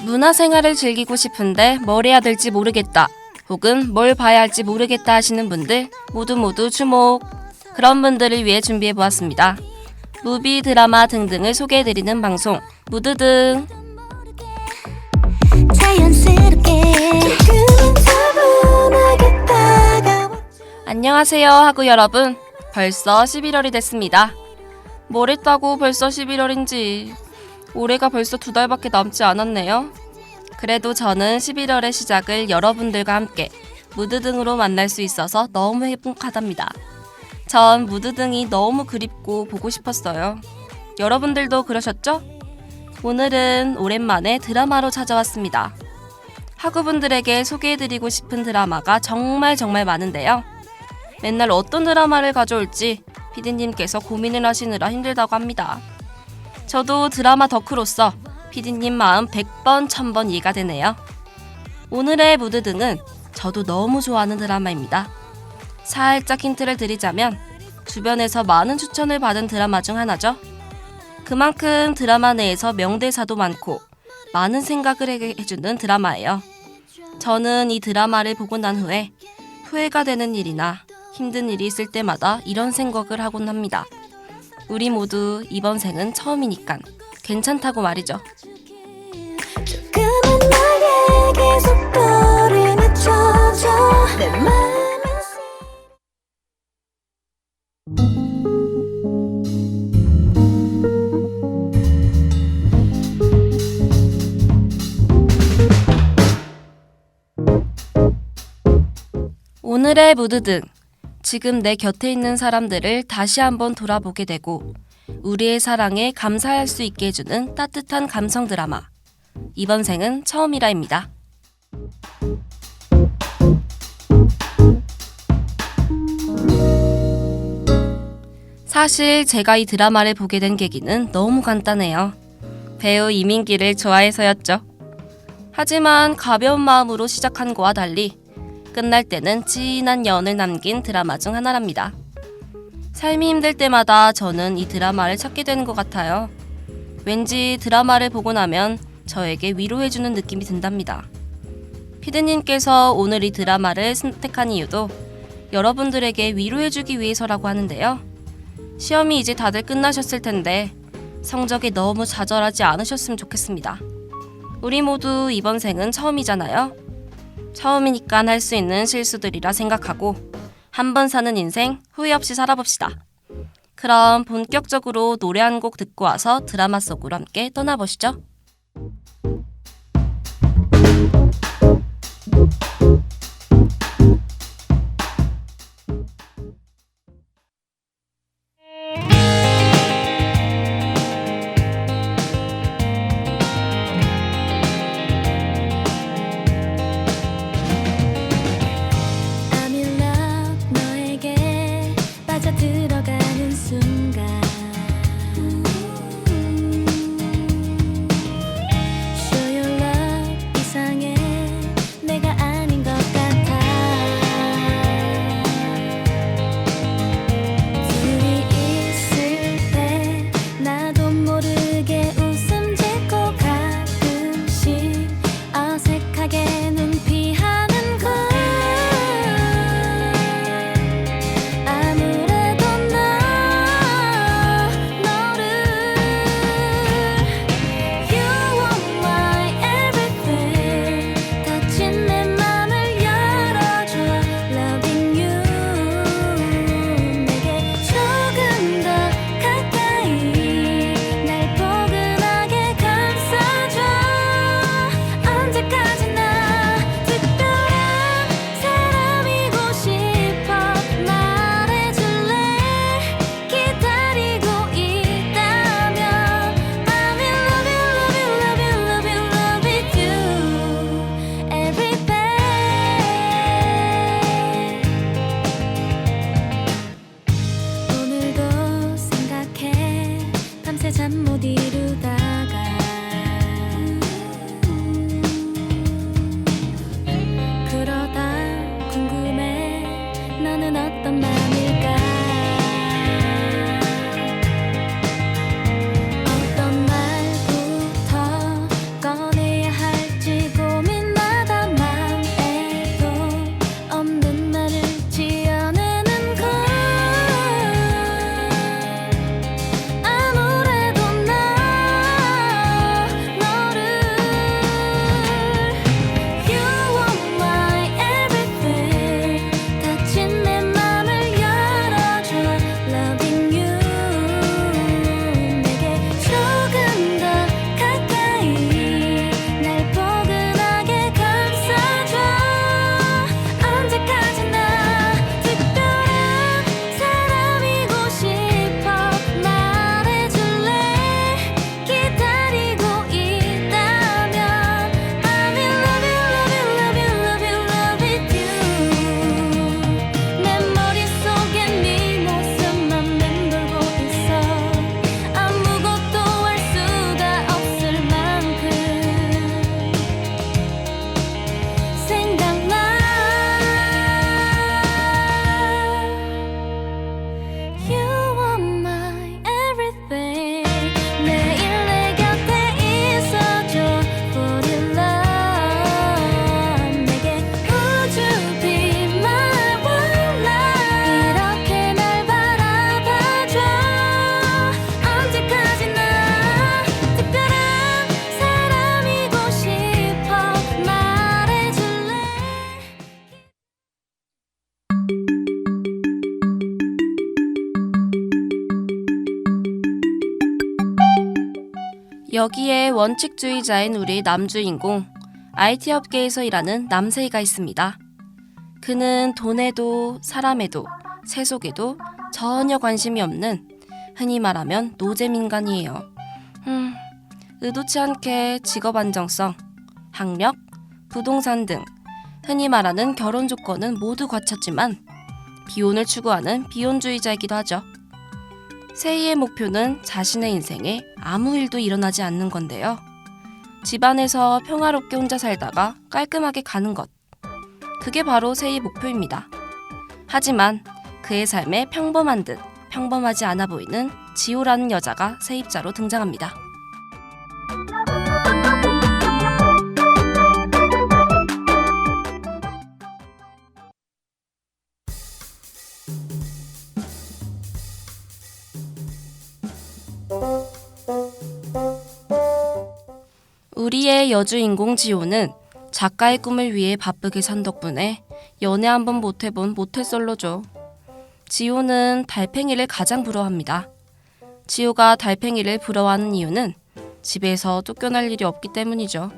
문화생활을 즐기고 싶은데 뭘 해야 될지 모르겠다, 혹은 뭘 봐야 할지 모르겠다 하시는 분들 모두 주목! 그런 분들을 위해 준비해보았습니다. 무비, 드라마 등등을 소개해드리는 방송 무드등! 안녕하세요 하구 여러분, 벌써 11월이 됐습니다. 뭘 했다고 벌써 11월인지, 올해가 벌써 2달밖에 남지 않았네요. 그래도 저는 11월의 시작을 여러분들과 함께 무드등으로 만날 수 있어서 너무 행복하답니다. 전 무드등이 너무 그립고 보고 싶었어요. 여러분들도 그러셨죠? 오늘은 오랜만에 드라마로 찾아왔습니다. 학우분들에게 소개해드리고 싶은 드라마가 정말 많은데요. 맨날 어떤 드라마를 가져올지 피디님께서 고민을 하시느라 힘들다고 합니다. 저도 드라마 덕후로서 피디님 마음 100번 1000번 이해가 되네요. 오늘의 무드등은 저도 너무 좋아하는 드라마입니다. 살짝 힌트를 드리자면 주변에서 많은 추천을 받은 드라마 중 하나죠. 그만큼 드라마 내에서 명대사도 많고 많은 생각을 해주는 드라마예요. 저는 이 드라마를 보고 난 후에 후회가 되는 일이나 힘든 일이 있을 때마다 이런 생각을 하곤 합니다. 우리 모두 이번 생은 처음이니깐 괜찮다고 말이죠. 오늘의 무드등, 지금 내 곁에 있는 사람들을 다시 한번 돌아보게 되고 우리의 사랑에 감사할 수 있게 해주는 따뜻한 감성 드라마, 이번 생은 처음이라입니다. 사실 제가 이 드라마를 보게 된 계기는 너무 간단해요. 배우 이민기를 좋아해서였죠. 하지만 가벼운 마음으로 시작한 거와 달리 끝날 때는 진한 연을 남긴 드라마 중 하나랍니다. 삶이 힘들 때마다 저는 이 드라마를 찾게 되는 것 같아요. 왠지 드라마를 보고 나면 저에게 위로해주는 느낌이 든답니다. 피디님께서 오늘 이 드라마를 선택한 이유도 여러분들에게 위로해주기 위해서라고 하는데요. 시험이 이제 다들 끝나셨을 텐데 성적에 너무 좌절하지 않으셨으면 좋겠습니다. 우리 모두 이번 생은 처음이잖아요. 처음이니까 할 수 있는 실수들이라 생각하고 한 번 사는 인생 후회 없이 살아봅시다. 그럼 본격적으로 노래 한 곡 듣고 와서 드라마 속으로 함께 떠나보시죠. Show 여기에 원칙주의자인 우리 남주인공, IT 업계에서 일하는 남세희가 있습니다. 그는 돈에도 사람에도 세속에도 전혀 관심이 없는 흔히 말하면 노잼인간이에요. 의도치 않게 직업 안정성, 학력, 부동산 등 흔히 말하는 결혼 조건은 모두 갖췄지만 비혼을 추구하는 비혼주의자이기도 하죠. 세희의 목표는 자신의 인생에 아무 일도 일어나지 않는 건데요. 집안에서 평화롭게 혼자 살다가 깔끔하게 가는 것. 그게 바로 세희의 목표입니다. 하지만 그의 삶에 평범한 듯 평범하지 않아 보이는 지호라는 여자가 세입자로 등장합니다. 우리의 여주인공 지호는 작가의 꿈을 위해 바쁘게 산 덕분에 연애 한번 못해본 모태솔로죠. 지호는 달팽이를 가장 부러워합니다. 지호가 달팽이를 부러워하는 이유는 집에서 쫓겨날 일이 없기 때문이죠.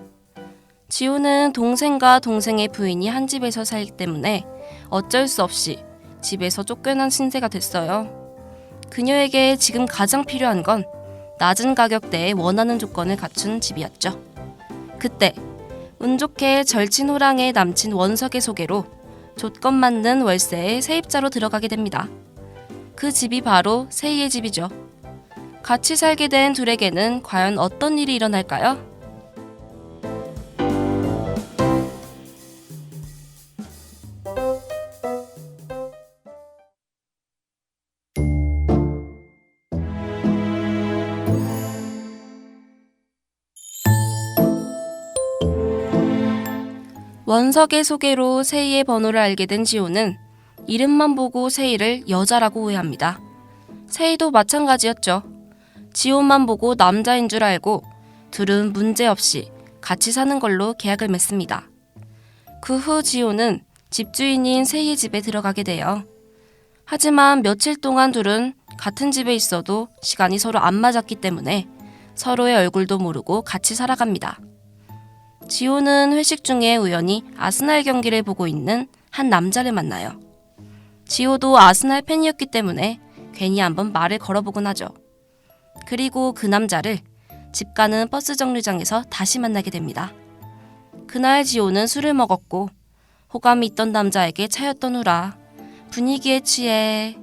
지호는 동생과 동생의 부인이 한 집에서 살기 때문에 어쩔 수 없이 집에서 쫓겨난 신세가 됐어요. 그녀에게 지금 가장 필요한 건 낮은 가격대에 원하는 조건을 갖춘 집이었죠. 그때 운 좋게 절친호랑의 남친 원석의 소개로 조건 맞는 월세에 세입자로 들어가게 됩니다. 그 집이 바로 세희의 집이죠. 같이 살게 된 둘에게는 과연 어떤 일이 일어날까요? 원석의 소개로 세희의 번호를 알게 된 지호는 이름만 보고 세희를 여자라고 오해합니다. 세희도 마찬가지였죠. 지호만 보고 남자인 줄 알고 둘은 문제없이 같이 사는 걸로 계약을 맺습니다. 그 후 지호는 집주인인 세희의 집에 들어가게 돼요. 하지만 며칠 동안 둘은 같은 집에 있어도 시간이 서로 안 맞았기 때문에 서로의 얼굴도 모르고 같이 살아갑니다. 지호는 회식 중에 우연히 아스날 경기를 보고 있는 한 남자를 만나요. 지호도 아스날 팬이었기 때문에 괜히 한번 말을 걸어보곤 하죠. 그리고 그 남자를 집 가는 버스 정류장에서 다시 만나게 됩니다. 그날 지호는 술을 먹었고 호감이 있던 남자에게 차였던 후라 분위기에 취해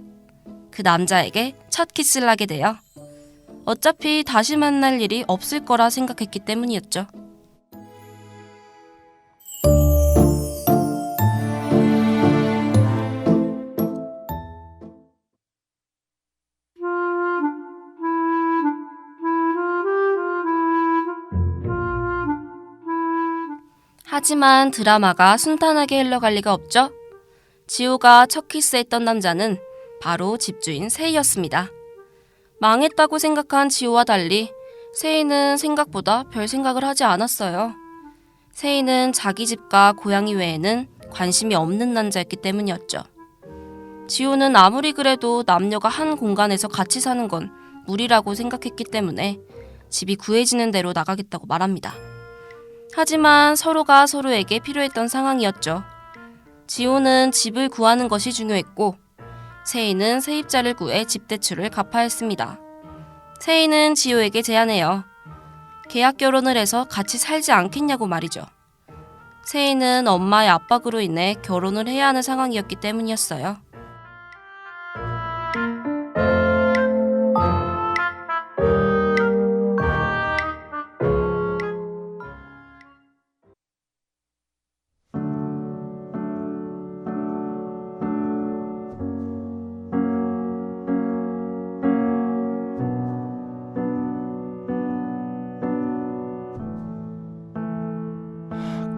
그 남자에게 첫 키스를 하게 돼요. 어차피 다시 만날 일이 없을 거라 생각했기 때문이었죠. 하지만 드라마가 순탄하게 흘러갈 리가 없죠. 지호가 첫 키스했던 남자는 바로 집주인 세희였습니다. 망했다고 생각한 지호와 달리 세희는 생각보다 별 생각을 하지 않았어요. 세희는 자기 집과 고양이 외에는 관심이 없는 남자였기 때문이었죠. 지호는 아무리 그래도 남녀가 한 공간에서 같이 사는 건 무리라고 생각했기 때문에 집이 구해지는 대로 나가겠다고 말합니다. 하지만 서로가 서로에게 필요했던 상황이었죠. 지호는 집을 구하는 것이 중요했고 세희는 세입자를 구해 집 대출을 갚아야 했습니다. 세희는 지호에게 제안해요. 계약 결혼을 해서 같이 살지 않겠냐고 말이죠. 세희는 엄마의 압박으로 인해 결혼을 해야 하는 상황이었기 때문이었어요.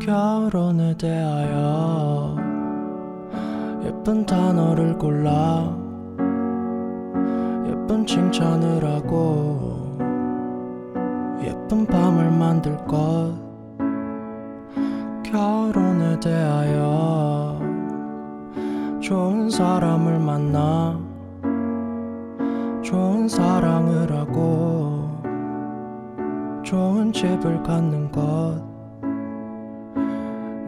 결혼에 대하여 예쁜 단어를 골라 예쁜 칭찬을 하고 예쁜 밤을 만들 것. 결혼에 대하여 좋은 사람을 만나 좋은 사랑을 하고 좋은 집을 갖는 것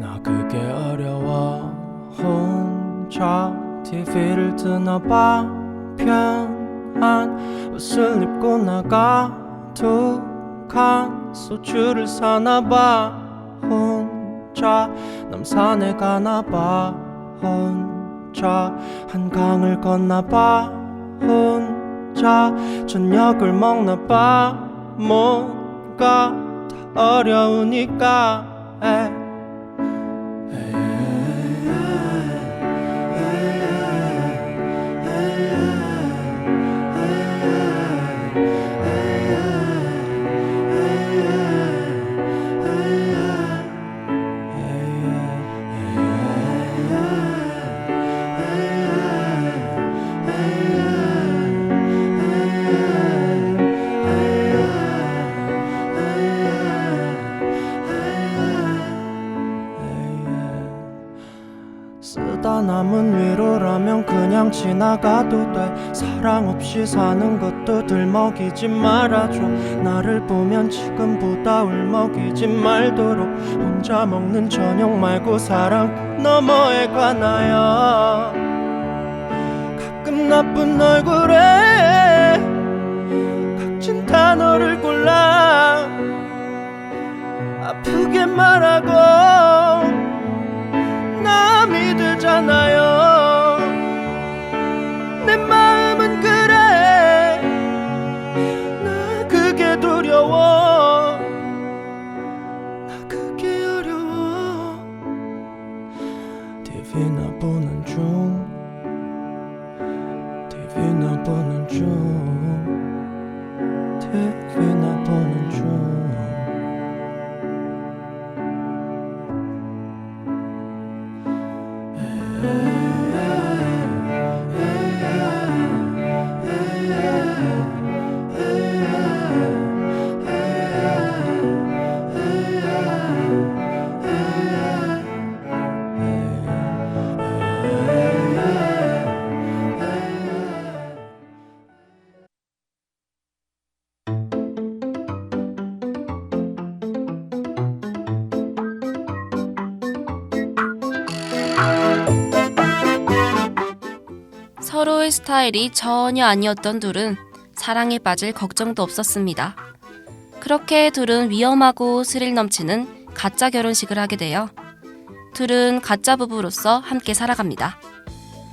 나 그게 어려워 혼자 TV를 드나봐 편한 옷을 입고 나가 두 칸 소주를 사나봐 혼자 남산에 가나봐 혼자 한강을 건나봐 혼자 저녁을 먹나봐 뭔가 다 어려우니까 쓰다 남은 위로라면 그냥 지나가도 돼 사랑 없이 사는 것도 들먹이지 말아줘 나를 보면 지금보다 울먹이지 말도록 혼자 먹는 저녁 말고 사랑 너머에 관하여 가끔 나쁜 얼굴에 각진 단어를 골라 아프게 말하고 남이 되잖아요 내 마음은 그래 나 그게 두려워 나 그게 어려워 TV나 보는 중 TV나 보는 중 TV나 보는 중 서로의 스타일이 전혀 아니었던 둘은 사랑에 빠질 걱정도 없었습니다. 그렇게 둘은 위험하고 스릴 넘치는 가짜 결혼식을 하게 되어 둘은 가짜 부부로서 함께 살아갑니다.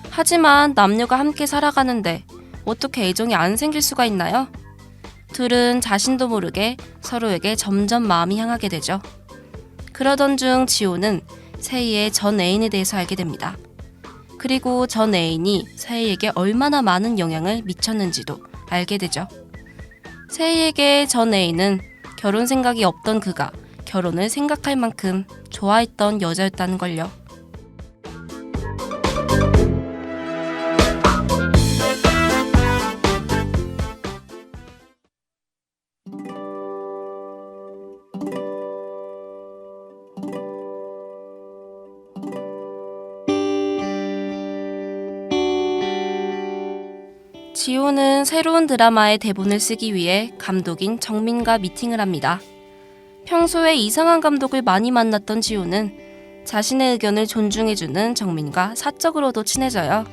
하지만 남녀가 함께 살아가는데 어떻게 애정이 안 생길 수가 있나요? 둘은 자신도 모르게 서로에게 점점 마음이 향하게 되죠. 그러던 중 지호는 세희의 전 애인에 대해서 알게 됩니다. 그리고 전 애인이 세희에게 얼마나 많은 영향을 미쳤는지도 알게 되죠. 세희에게 전 애인은 결혼 생각이 없던 그가 결혼을 생각할 만큼 좋아했던 여자였다는 걸요. 지호는 새로운 드라마의 대본을 쓰기 위해 감독인 정민과 미팅을 합니다. 평소에 이상한 감독을 많이 만났던 지호는 자신의 의견을 존중해주는 정민과 사적으로도 친해져요.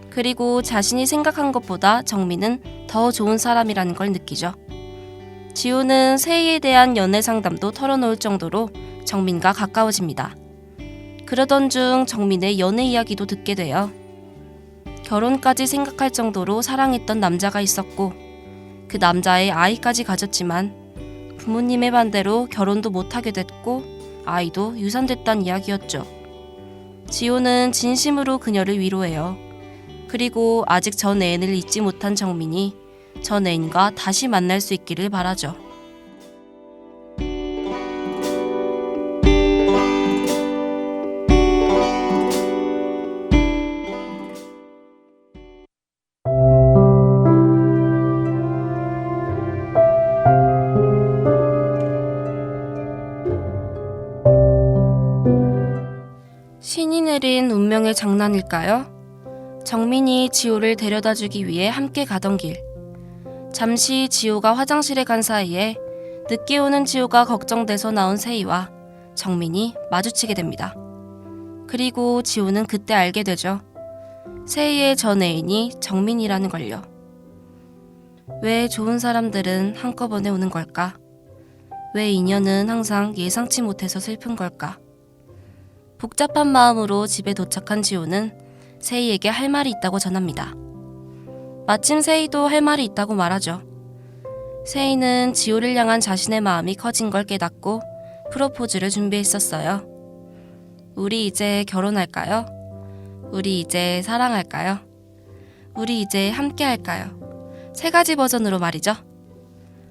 그리고 자신이 생각한 것보다 정민은 더 좋은 사람이라는 걸 느끼죠. 지호는 세희에 대한 연애 상담도 털어놓을 정도로 정민과 가까워집니다. 그러던 중 정민의 연애 이야기도 듣게 돼요. 결혼까지 생각할 정도로 사랑했던 남자가 있었고 그 남자의 아이까지 가졌지만 부모님의 반대로 결혼도 못하게 됐고 아이도 유산됐단 이야기였죠. 지호는 진심으로 그녀를 위로해요. 그리고 아직 전 애인을 잊지 못한 정민이 전 애인과 다시 만날 수 있기를 바라죠. 신이 내린 운명의 장난일까요? 정민이 지호를 데려다주기 위해 함께 가던 길. 잠시 지호가 화장실에 간 사이에 늦게 오는 지우가 걱정돼서 나온 세희와 정민이 마주치게 됩니다. 그리고 지우는 그때 알게 되죠. 세희의 전 애인이 정민이라는 걸요. 왜 좋은 사람들은 한꺼번에 오는 걸까? 왜 인연은 항상 예상치 못해서 슬픈 걸까? 복잡한 마음으로 집에 도착한 지우는 세희에게 할 말이 있다고 전합니다. 마침 세희도 할 말이 있다고 말하죠. 세희는 지우를 향한 자신의 마음이 커진 걸 깨닫고 프로포즈를 준비했었어요. 우리 이제 결혼할까요? 우리 이제 사랑할까요? 우리 이제 함께할까요? 3가지 버전으로 말이죠.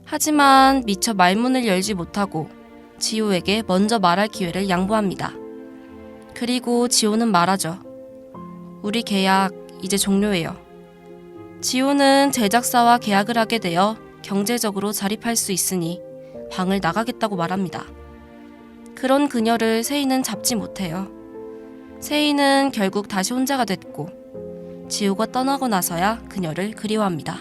하지만 미처 말문을 열지 못하고 지우에게 먼저 말할 기회를 양보합니다. 그리고 지우는 말하죠. 우리 계약 이제 종료해요. 지우는 제작사와 계약을 하게 되어 경제적으로 자립할 수 있으니 방을 나가겠다고 말합니다. 그런 그녀를 세희는 잡지 못해요. 세희는 결국 다시 혼자가 됐고 지우가 떠나고 나서야 그녀를 그리워합니다.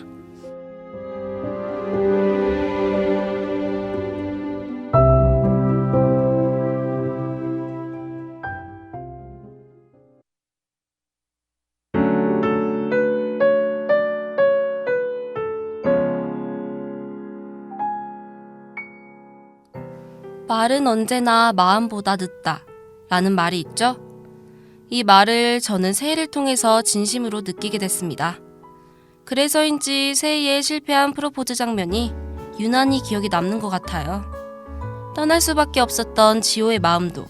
말은 언제나 마음보다 늦다 라는 말이 있죠. 이 말을 저는 세희를 통해서 진심으로 느끼게 됐습니다. 그래서인지 세희의 실패한 프로포즈 장면이 유난히 기억에 남는 것 같아요. 떠날 수밖에 없었던 지호의 마음도,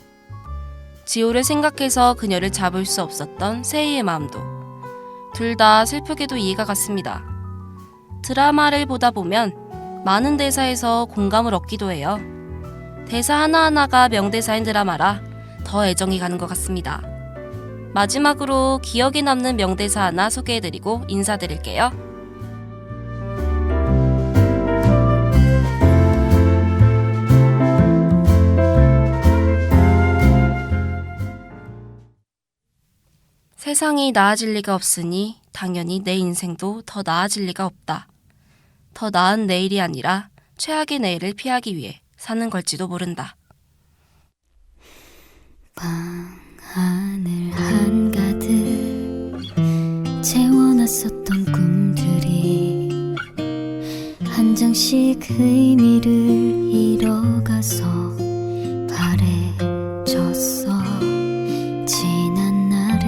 지호를 생각해서 그녀를 잡을 수 없었던 세희의 마음도 둘 다 슬프게도 이해가 갔습니다. 드라마를 보다 보면 많은 대사에서 공감을 얻기도 해요. 대사 하나하나가 명대사인 드라마라 더 애정이 가는 것 같습니다. 마지막으로 기억에 남는 명대사 하나 소개해드리고 인사드릴게요. 세상이 나아질 리가 없으니 당연히 내 인생도 더 나아질 리가 없다. 더 나은 내일이 아니라 최악의 내일을 피하기 위해 사는 걸지도 모른다. 방 하늘 한가득 채워놨었던 꿈들이 한 장씩 의미를 잃어가서 바래졌어. 지난 날을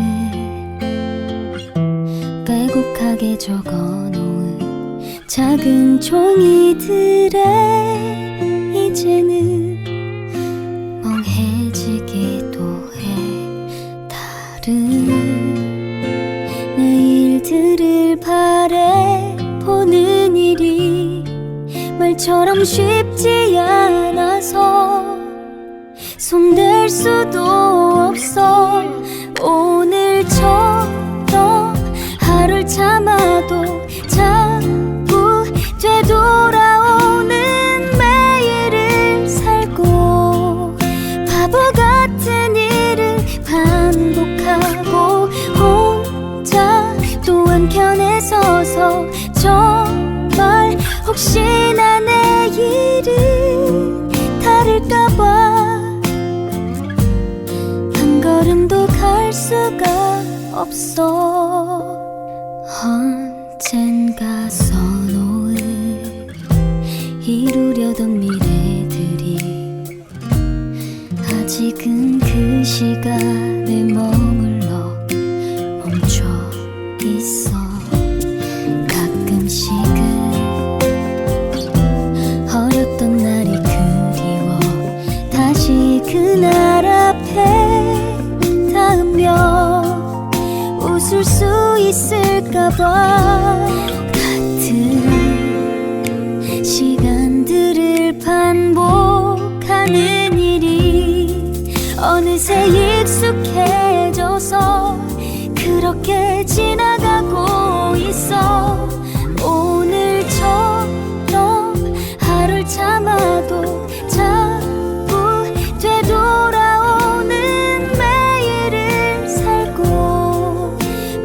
빼곡하게 적어놓은 작은 종이들에 이제는 멍해지기도 해. 다른 내일들을 바라보는 일이 말처럼 쉽지 않아서 손댈 수도 없어. 오늘처럼 하루를 참아도 자꾸 되돌아오는 매일을 살고 바보 같은 일을 반복하고 혼자 또 한켠에 서서 정말 혹시나 내일은 다를까봐 한 걸음도 갈 수가 없어. 언젠가 써놓은 이루려던 미래들이 아직은 그 시간에 머물러 멈춰 있어. 가끔씩은 어렸던 날이 그리워 다시 그날 앞에 닿으며 웃을 수 있을까봐. 같은 시간들을 반복하는 일이 어느새 익숙해져서 그렇게 지나가고 있어. 오늘처럼 하루를 참아도 자꾸 되돌아오는 매일을 살고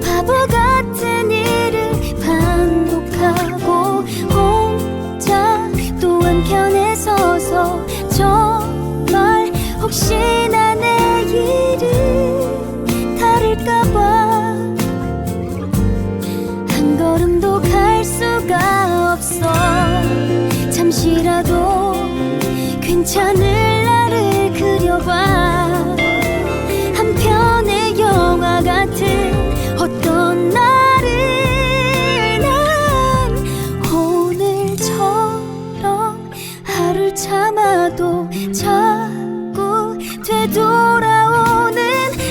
바보 같은 일을 반복하고 혼자 또 한켠에 서 혹시나 내일은 다를까봐 한 걸음도 갈 수가 없어. 잠시라도 괜찮을 나를 그려봐. 한 편의 영화 같은 어떤 날을 난 오늘처럼 하루를 참아도 자꾸 되돌아오는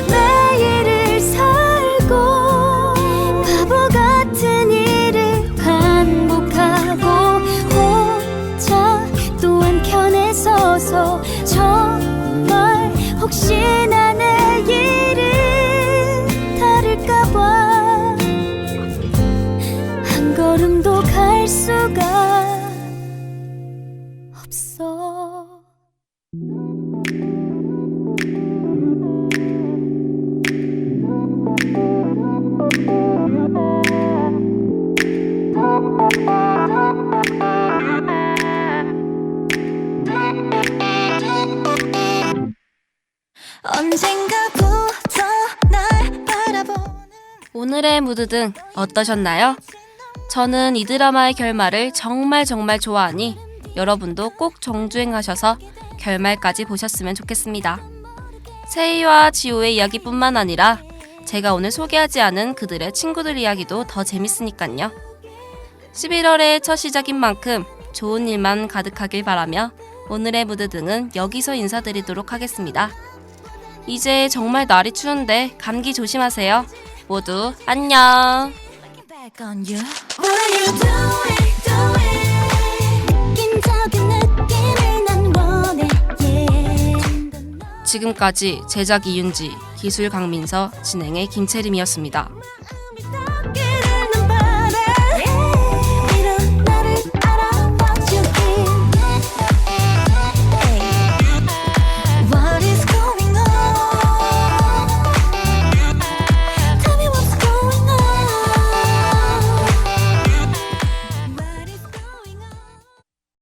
매일을 살고 바보 같은 일을 반복하고 혼자 또 한켠에 서서 정말 혹시나 내일은 다를까봐 한 걸음도 갈 수가 없어. 언젠가부터 날 바라보는 오늘의 무드등 어떠셨나요? 저는 이 드라마의 결말을 정말 좋아하니 여러분도 꼭 정주행하셔서 결말까지 보셨으면 좋겠습니다. 세이와 지호의 이야기뿐만 아니라 제가 오늘 소개하지 않은 그들의 친구들 이야기도 더 재밌으니깐요. 11월의 첫 시작인 만큼 좋은 일만 가득하길 바라며 오늘의 무드등은 여기서 인사드리도록 하겠습니다. 이제 정말 날이 추운데 감기 조심하세요. 모두 안녕. back on you. What are you doing? 낀적인 느낌을 난 원해. Yeah. 지금까지 제작 이윤지, 기술 강민서, 진행의 김채림이었습니다.